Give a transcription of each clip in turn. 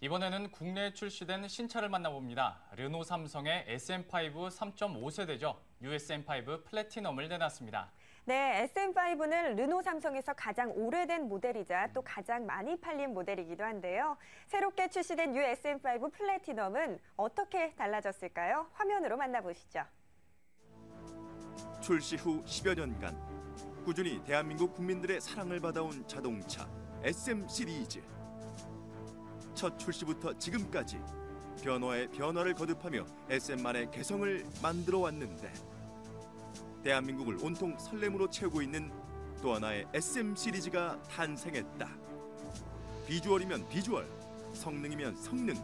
이번에는 국내에 출시된 신차를 만나봅니다. 르노 삼성의 SM5 3.5세대죠. USM5 플래티넘을 내놨습니다. 네, SM5는 르노 삼성에서 가장 오래된 모델이자 또 가장 많이 팔린 모델이기도 한데요. 새롭게 출시된 USM5 플래티넘은 어떻게 달라졌을까요? 화면으로 만나보시죠. 출시 후 10여 년간 꾸준히 대한민국 국민들의 사랑을 받아온 자동차 SM 시리즈. 첫 출시부터 지금까지 변화에 변화를 거듭하며 SM만의 개성을 만들어 왔는데 대한민국을 온통 설렘으로 채우고 있는 또 하나의 SM 시리즈가 탄생했다. 비주얼이면 비주얼, 성능이면 성능,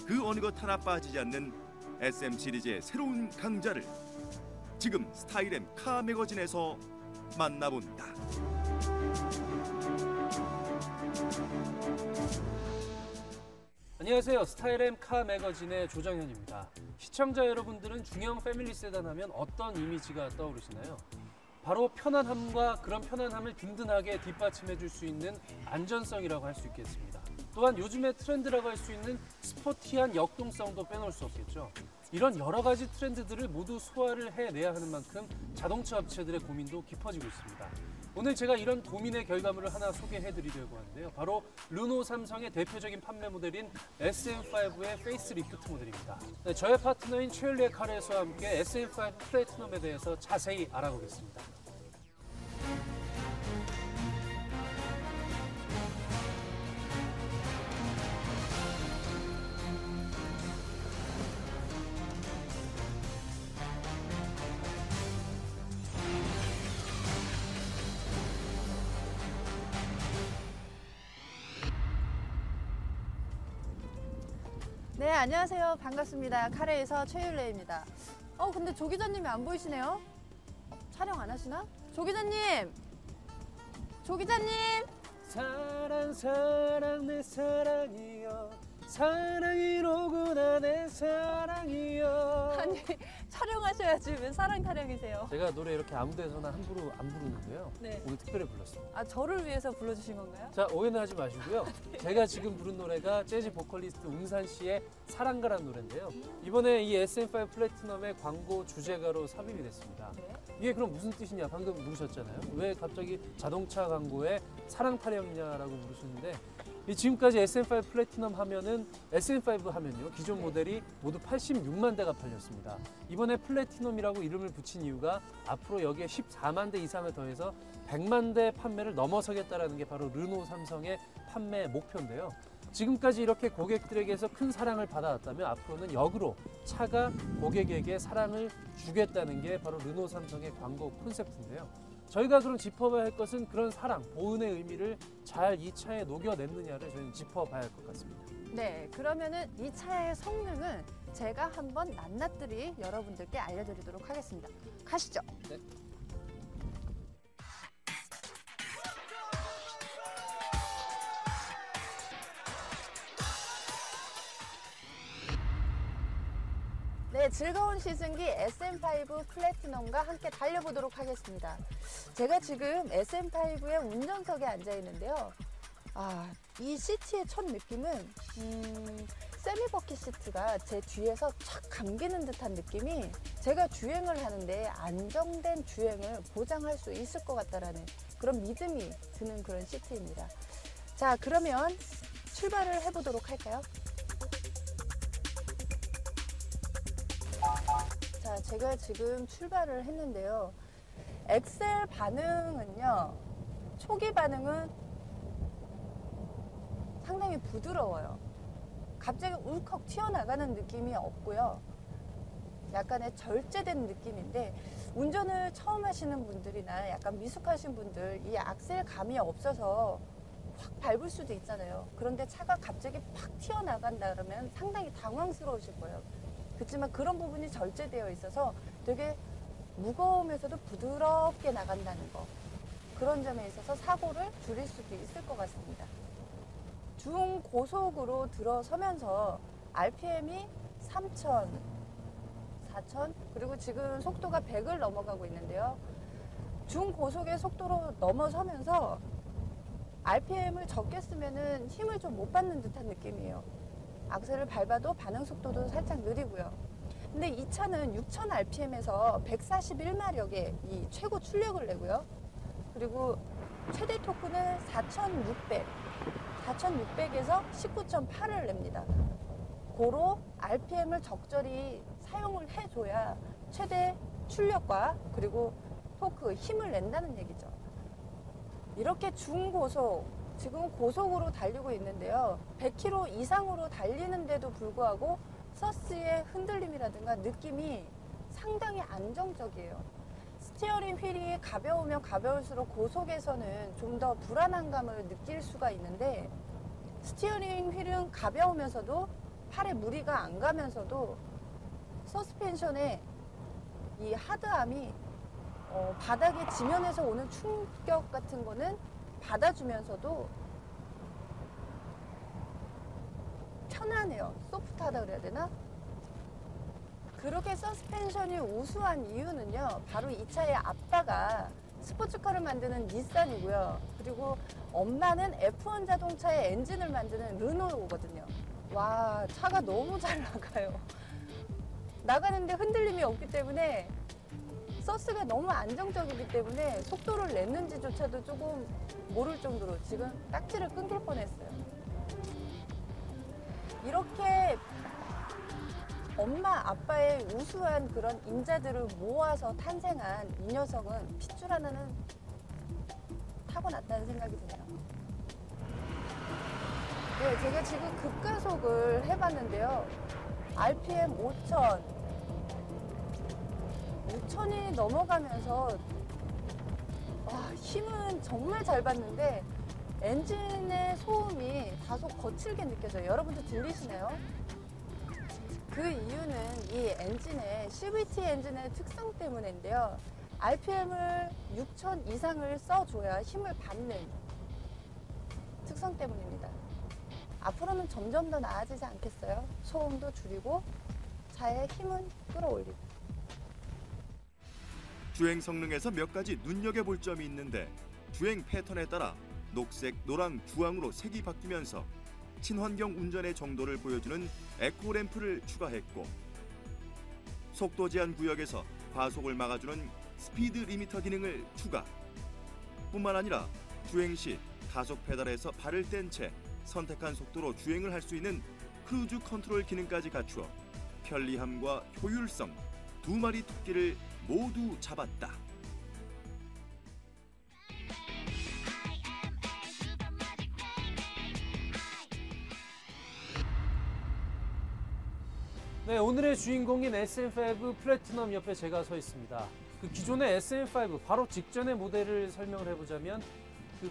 그 어느 것 하나 빠지지 않는 SM 시리즈의 새로운 강자를 지금 스타일앤 카 매거진에서 만나본다. 안녕하세요. 스타일앤 카 매거진의 조정현입니다. 시청자 여러분들은 중형 패밀리 세단 하면 어떤 이미지가 떠오르시나요? 바로 편안함과 그런 편안함을 든든하게 뒷받침해 줄 수 있는 안전성이라고 할 수 있겠습니다. 또한 요즘의 트렌드라고 할 수 있는 스포티한 역동성도 빼놓을 수 없겠죠. 이런 여러 가지 트렌드들을 모두 소화를 해내야 하는 만큼 자동차 업체들의 고민도 깊어지고 있습니다. 오늘 제가 이런 고민의 결과물을 하나 소개해드리려고 하는데요. 바로 르노 삼성의 대표적인 판매 모델인 SM5의 페이스리프트 모델입니다. 네, 저의 파트너인 최윤리의 카레에서와 함께 SM5 플래티넘에 대해서 자세히 알아보겠습니다. 네, 안녕하세요. 반갑습니다. 카레에서 최윤래입니다. 근데 조 기자님이 안 보이시네요? 촬영 안 하시나? 조 기자님! 조 기자님! 사랑 사랑 내 사랑이여 사랑이로구나 내 사랑이여. 아니, 촬영하셔야지 왜 사랑 타령이세요? 제가 노래 이렇게 아무 데서나 함부로 안 부르는데요. 네. 오늘 특별히 불렀습니다. 아, 저를 위해서 불러주신 건가요? 자, 오해는 하지 마시고요. 제가 지금 부른 노래가 재즈 보컬리스트 웅산 씨의 사랑가라는 노래인데요. 이번에 이 SM5 플래티넘의 광고 주제가로 삽입이 됐습니다. 네. 이게 그럼 무슨 뜻이냐? 방금 물으셨잖아요. 왜 갑자기 자동차 광고에 사랑 타령이냐라고 물으셨는데 지금까지 SM5 플래티넘 하면은 SM5 하면요. 기존 모델이 모두 86만 대가 팔렸습니다. 이번에 플래티넘이라고 이름을 붙인 이유가 앞으로 여기에 14만 대 이상을 더해서 100만 대 판매를 넘어서겠다라는 게 바로 르노 삼성의 판매 목표인데요. 지금까지 이렇게 고객들에게서 큰 사랑을 받아왔다면 앞으로는 역으로 차가 고객에게 사랑을 주겠다는 게 바로 르노 삼성의 광고 콘셉트인데요. 저희가 그럼 짚어봐야 할 것은 그런 사랑, 보은의 의미를 잘 이 차에 녹여냈느냐를 저희는 짚어봐야 할 것 같습니다. 네, 그러면은 이 차의 성능은 제가 한번 낱낱이 여러분들께 알려드리도록 하겠습니다. 가시죠. 네. 네, 즐거운 시승기 SM5 플래티넘과 함께 달려보도록 하겠습니다. 제가 지금 SM5의 운전석에 앉아 있는데요. 이 시트의 첫 느낌은 세미 버킷 시트가 제 뒤에서 착 감기는 듯한 느낌이 제가 주행을 하는데 안정된 주행을 보장할 수 있을 것 같다라는 그런 믿음이 드는 그런 시트입니다. 자, 그러면 출발을 해보도록 할까요? 자, 제가 지금 출발을 했는데요. 엑셀 반응은요, 초기 반응은 상당히 부드러워요. 갑자기 울컥 튀어나가는 느낌이 없고요. 약간의 절제된 느낌인데 운전을 처음 하시는 분들이나 약간 미숙하신 분들 이 악셀 감이 없어서 확 밟을 수도 있잖아요. 그런데 차가 갑자기 팍 튀어나간다 그러면 상당히 당황스러우실 거예요. 그렇지만 그런 부분이 절제되어 있어서 되게 무거우면서도 부드럽게 나간다는 거, 그런 점에 있어서 사고를 줄일 수도 있을 것 같습니다. 중고속으로 들어서면서 RPM이 3,000, 4,000, 그리고 지금 속도가 100을 넘어가고 있는데요. 중고속의 속도로 넘어서면서 RPM을 적게 쓰면은 힘을 좀 못 받는 듯한 느낌이에요. 악셀을 밟아도 반응 속도도 살짝 느리고요. 근데 이 차는 6000rpm에서 141마력의 이 최고 출력을 내고요. 그리고 최대 토크는 4600에서 19.8을 냅니다. 고로 RPM을 적절히 사용을 해줘야 최대 출력과 그리고 토크, 힘을 낸다는 얘기죠. 이렇게 중고속, 지금 고속으로 달리고 있는데요. 100km 이상으로 달리는데도 불구하고 서스의 흔들림이라든가 느낌이 상당히 안정적이에요. 스티어링 휠이 가벼우면 가벼울수록 고속에서는 좀 더 불안한 감을 느낄 수가 있는데 스티어링 휠은 가벼우면서도 팔에 무리가 안 가면서도 서스펜션의 이 하드함이 바닥에 지면에서 오는 충격 같은 거는 받아주면서도 편안해요. 소프트하다 그래야 되나? 그렇게 서스펜션이 우수한 이유는요, 바로 이 차의 아빠가 스포츠카를 만드는 닛산이고요. 그리고 엄마는 F1 자동차의 엔진을 만드는 르노거든요. 와, 차가 너무 잘 나가요. 나가는데 흔들림이 없기 때문에 서스가 너무 안정적이기 때문에 속도를 냈는지조차도 조금 모를 정도로 지금 딱지를 끊길 뻔했어요. 이렇게 엄마, 아빠의 우수한 그런 인자들을 모아서 탄생한 이 녀석은 핏줄 하나는 타고났다는 생각이 드네요. 네, 제가 지금 급가속을 해봤는데요. RPM 5000이 넘어가면서 힘은 정말 잘 받는데 엔진의 소음이 다소 거칠게 느껴져요. 여러분도 들리시나요? 그 이유는 이 엔진의 CVT 엔진의 특성 때문인데요. RPM을 6000 이상을 써줘야 힘을 받는 특성 때문입니다. 앞으로는 점점 더 나아지지 않겠어요? 소음도 줄이고 차의 힘은 끌어올리고. 주행 성능에서 몇 가지 눈여겨볼 점이 있는데 주행 패턴에 따라 녹색, 노랑, 주황으로 색이 바뀌면서 친환경 운전의 정도를 보여주는 에코램프를 추가했고 속도 제한 구역에서 과속을 막아주는 스피드 리미터 기능을 추가. 뿐만 아니라 주행 시 가속 페달에서 발을 뗀 채 선택한 속도로 주행을 할 수 있는 크루즈 컨트롤 기능까지 갖추어 편리함과 효율성 두 마리 토끼를 모두 잡았다. 네, 오늘의 주인공인 SM5 플래티넘 옆에 제가 서 있습니다. 그 기존의 SM5 바로 직전의 모델을 설명을 해보자면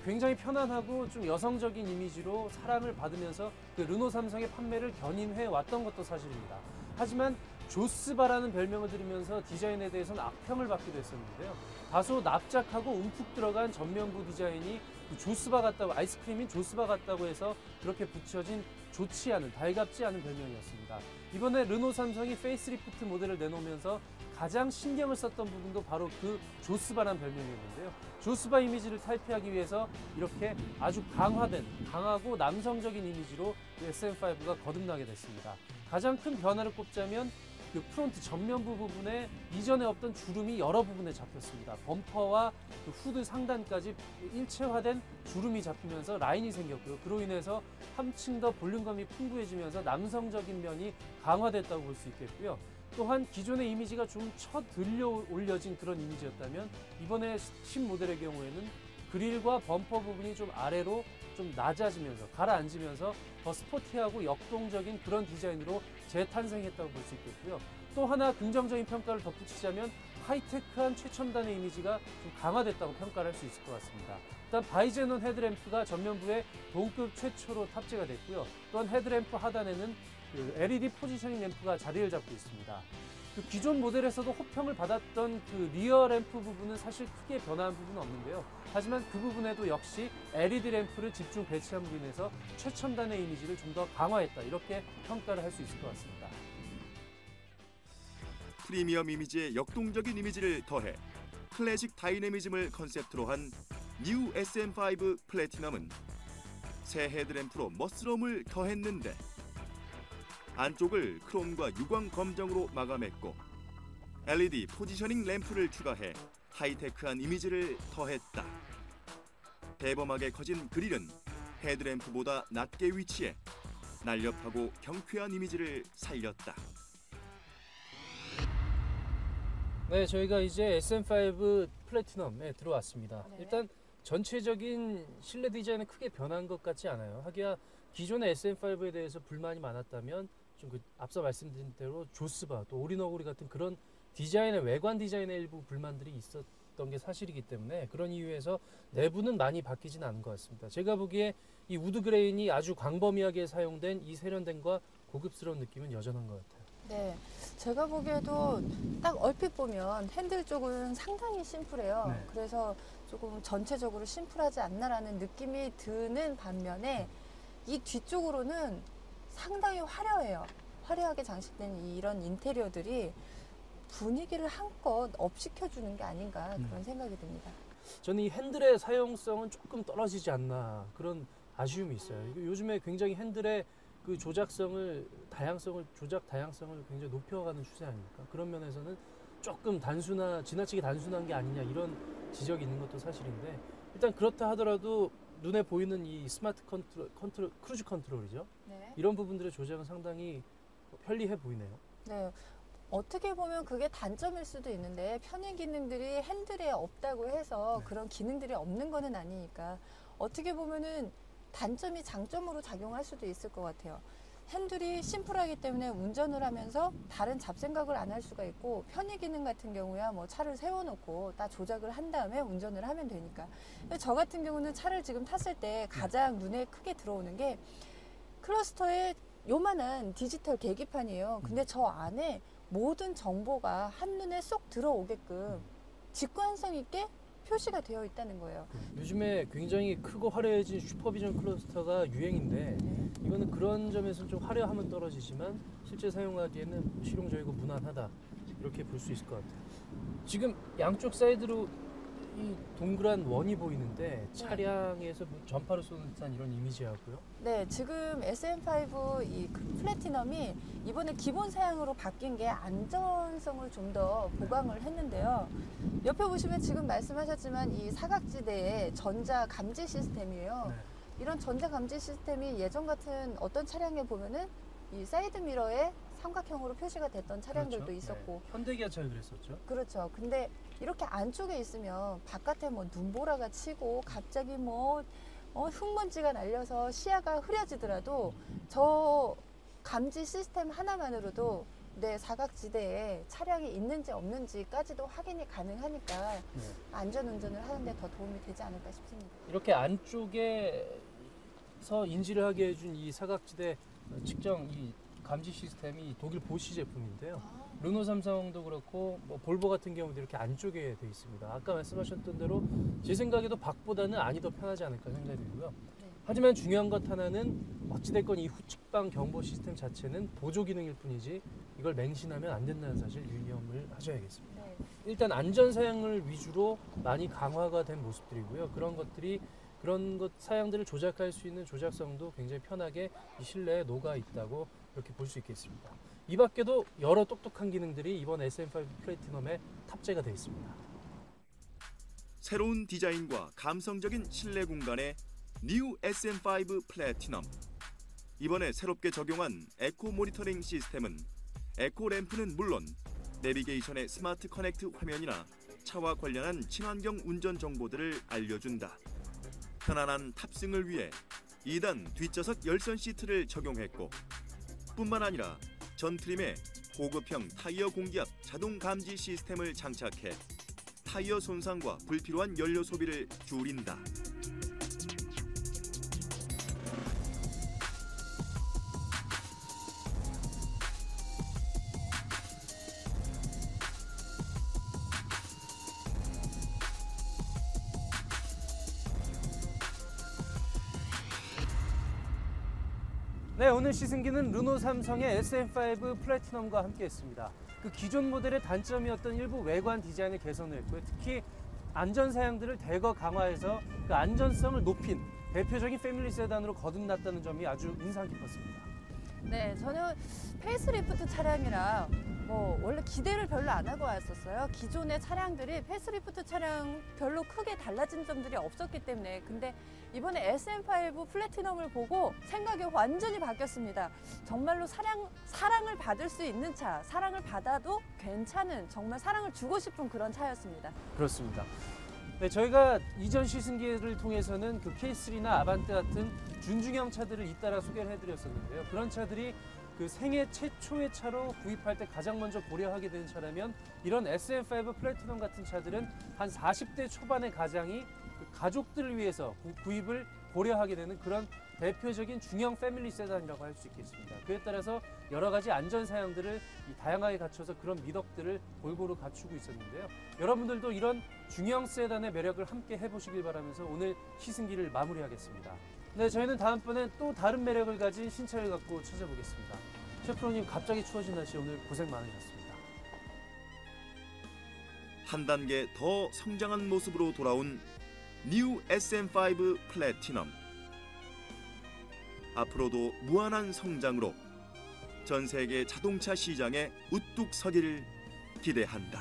굉장히 편안하고 좀 여성적인 이미지로 사랑을 받으면서 르노 삼성의 판매를 견인해 왔던 것도 사실입니다. 하지만 조스바라는 별명을 들으면서 디자인에 대해서는 악평을 받기도 했었는데요. 다소 납작하고 움푹 들어간 전면부 디자인이 조스바 같다고, 아이스크림인 조스바 같다고 해서 그렇게 붙여진 좋지 않은, 달갑지 않은 별명이었습니다. 이번에 르노 삼성이 페이스리프트 모델을 내놓으면서 가장 신경을 썼던 부분도 바로 그 조스바란 별명이었는데요. 조스바 이미지를 탈피하기 위해서 이렇게 아주 강하고 남성적인 이미지로 SM5가 거듭나게 됐습니다. 가장 큰 변화를 꼽자면 그 프론트 전면부 부분에 이전에 없던 주름이 여러 부분에 잡혔습니다. 범퍼와 그 후드 상단까지 일체화된 주름이 잡히면서 라인이 생겼고요. 그로 인해서 한층 더 볼륨감이 풍부해지면서 남성적인 면이 강화됐다고 볼 수 있겠고요. 또한 기존의 이미지가 좀 들려 올려진 그런 이미지였다면 이번에 신모델의 경우에는 그릴과 범퍼 부분이 좀 아래로 좀 낮아지면서 가라앉으면서 더 스포티하고 역동적인 그런 디자인으로 재탄생했다고 볼 수 있겠고요. 또 하나 긍정적인 평가를 덧붙이자면 하이테크한 최첨단의 이미지가 좀 강화됐다고 평가를 할 수 있을 것 같습니다. 일단 바이제논 헤드램프가 전면부에 동급 최초로 탑재가 됐고요. 또한 헤드램프 하단에는 그 LED 포지셔닝 램프가 자리를 잡고 있습니다. 그 기존 모델에서도 호평을 받았던 그 리어 램프 부분은 사실 크게 변화한 부분은 없는데요. 하지만 그 부분에도 역시 LED 램프를 집중 배치함으로 인해서 최첨단의 이미지를 좀 더 강화했다, 이렇게 평가를 할 수 있을 것 같습니다. 프리미엄 이미지에 역동적인 이미지를 더해 클래식 다이내미즘을 컨셉트로 한 뉴 SM5 플래티넘은 새 헤드램프로 멋스러움을 더했는데 안쪽을 크롬과 유광 검정으로 마감했고 LED 포지셔닝 램프를 추가해 하이테크한 이미지를 더했다. 대범하게 커진 그릴은 헤드램프보다 낮게 위치해 날렵하고 경쾌한 이미지를 살렸다. 네, 저희가 이제 SM5 플래티넘에 들어왔습니다. 네. 일단 전체적인 실내 디자인은 크게 변한 것 같지 않아요. 하기야 기존의 SM5에 대해서 불만이 많았다면 좀 앞서 말씀드린 대로 조스바 또 오리너구리 같은 그런 디자인의 외관 디자인의 일부 불만들이 있었던 게 사실이기 때문에 그런 이유에서 내부는 많이 바뀌진 않은 것 같습니다. 제가 보기에 이 우드 그레인이 아주 광범위하게 사용된 이 세련됨과 고급스러운 느낌은 여전한 것 같아요. 네, 제가 보기에도 딱 얼핏 보면 핸들 쪽은 상당히 심플해요. 네. 그래서 조금 전체적으로 심플하지 않나라는 느낌이 드는 반면에 이 뒤쪽으로는 상당히 화려해요. 화려하게 장식된 이런 인테리어들이 분위기를 한껏 업시켜주는 게 아닌가 그런 생각이 듭니다. 저는 이 핸들의 사용성은 조금 떨어지지 않나 그런 아쉬움이 있어요. 요즘에 굉장히 핸들의 그 조작성을 조작 다양성을 굉장히 높여가는 추세 아닙니까? 그런 면에서는 조금 지나치게 단순한 게 아니냐 이런 지적이 있는 것도 사실인데 일단 그렇다 하더라도 눈에 보이는 이 스마트 크루즈 컨트롤이죠. 네. 이런 부분들의 조작은 상당히 편리해 보이네요. 네. 어떻게 보면 그게 단점일 수도 있는데 편의 기능들이 핸들에 없다고 해서 네. 그런 기능들이 없는 거는 아니니까 어떻게 보면은 단점이 장점으로 작용할 수도 있을 것 같아요. 핸들이 심플하기 때문에 운전을 하면서 다른 잡생각을 안 할 수가 있고 편의 기능 같은 경우야 뭐 차를 세워놓고 다 조작을 한 다음에 운전을 하면 되니까. 근데 저 같은 경우는 차를 지금 탔을 때 가장 눈에 크게 들어오는 게 클러스터에 요만한 디지털 계기판이에요. 근데 저 안에 모든 정보가 한눈에 쏙 들어오게끔 직관성 있게 표시가 되어 있다는 거예요. 요즘에 굉장히 크고 화려해진 슈퍼비전 클러스터가 유행인데 이거는 그런 점에서는 좀 화려함은 떨어지지만 실제 사용하기에는 실용적이고 무난하다 이렇게 볼 수 있을 것 같아요. 지금 양쪽 사이드로 이 동그란 원이 보이는데 차량에서 뭐 전파를 쏘는 듯한 이런 이미지하고요. 네, 지금 SM5 이 플래티넘이 이번에 기본 사양으로 바뀐 게 안전성을 좀 더 보강을 했는데요. 옆에 보시면 지금 말씀하셨지만 이 사각지대의 전자 감지 시스템이에요. 네. 이런 전자 감지 시스템이 예전 같은 어떤 차량에 보면은 이 사이드 미러에 삼각형으로 표시가 됐던 차량들도 그렇죠. 있었고. 네. 현대기아차 그랬었죠. 그렇죠. 근데 이렇게 안쪽에 있으면 바깥에 뭐 눈보라가 치고 갑자기 뭐 흙먼지가 날려서 시야가 흐려지더라도 저 감지 시스템 하나만으로도 내 사각지대에 차량이 있는지 없는지까지도 확인이 가능하니까 네. 안전운전을 하는데 더 도움이 되지 않을까 싶습니다. 이렇게 안쪽에서 인지를 하게 해준 이 사각지대 측정 이 감지 시스템이 독일 보쉬 제품인데요. 르노 삼성도 그렇고 뭐 볼보 같은 경우도 이렇게 안쪽에 돼 있습니다. 아까 말씀하셨던 대로 제 생각에도 박보다는 안이 더 편하지 않을까 생각이 들고요. 하지만 중요한 것 하나는 어찌됐건 이 후측방 경보 시스템 자체는 보조 기능일 뿐이지 이걸 맹신하면 안 된다는 사실 유념을 하셔야겠습니다. 네. 일단 안전 사양을 위주로 많이 강화가 된 모습들이고요. 그런 것 사양들을 조작할 수 있는 조작성도 굉장히 편하게 이 실내에 녹아 있다고 이렇게 볼 수 있겠습니다. 이 밖에도 여러 똑똑한 기능들이 이번 SM5 플래티넘에 탑재가 되어 있습니다. 새로운 디자인과 감성적인 실내 공간의 뉴 SM5 플래티넘. 이번에 새롭게 적용한 에코 모니터링 시스템은 에코 램프는 물론 내비게이션의 스마트 커넥트 화면이나 차와 관련한 친환경 운전 정보들을 알려준다. 편안한 탑승을 위해 2단 뒷좌석 열선 시트를 적용했고 뿐만 아니라 전 트림에 고급형 타이어 공기압 자동 감지 시스템을 장착해 타이어 손상과 불필요한 연료 소비를 줄인다. 네, 오늘 시승기는 르노 삼성의 SM5 플래티넘과 함께했습니다. 그 기존 모델의 단점이었던 일부 외관 디자인을 개선했고요. 특히 안전 사양들을 대거 강화해서 그 안전성을 높인 대표적인 패밀리 세단으로 거듭났다는 점이 아주 인상 깊었습니다. 네, 저는 페이스리프트 차량이라 원래 기대를 별로 안 하고 왔었어요. 기존의 차량들이 페이스리프트 차량 별로 크게 달라진 점들이 없었기 때문에. 근데 이번에 SM5 플래티넘을 보고 생각이 완전히 바뀌었습니다. 정말로 사랑을 받을 수 있는 차, 사랑을 받아도 괜찮은, 정말 사랑을 주고 싶은 그런 차였습니다. 그렇습니다. 네, 저희가 이전 시승기를 통해서는 그 K3나 아반떼 같은 준중형 차들을 잇따라 소개를 해드렸었는데요. 그런 차들이 그 생애 최초의 차로 구입할 때 가장 먼저 고려하게 되는 차라면 이런 SM5 플래티넘 같은 차들은 한 40대 초반의 가장이 그 가족들을 위해서 구입을 고려하게 되는 그런 대표적인 중형 패밀리 세단이라고 할 수 있겠습니다. 그에 따라서 여러 가지 안전 사양들을 다양하게 갖춰서 그런 미덕들을 골고루 갖추고 있었는데요. 여러분들도 이런 중형 세단의 매력을 함께 해보시길 바라면서 오늘 시승기를 마무리하겠습니다. 네, 저희는 다음번에 또 다른 매력을 가진 신차를 갖고 찾아보겠습니다. 셰프로님, 갑자기 추워진 날씨 오늘 고생 많으셨습니다. 한 단계 더 성장한 모습으로 돌아온 뉴 SM5 플래티넘. 앞으로도 무한한 성장으로 전 세계 자동차 시장에 우뚝 서기를 기대한다.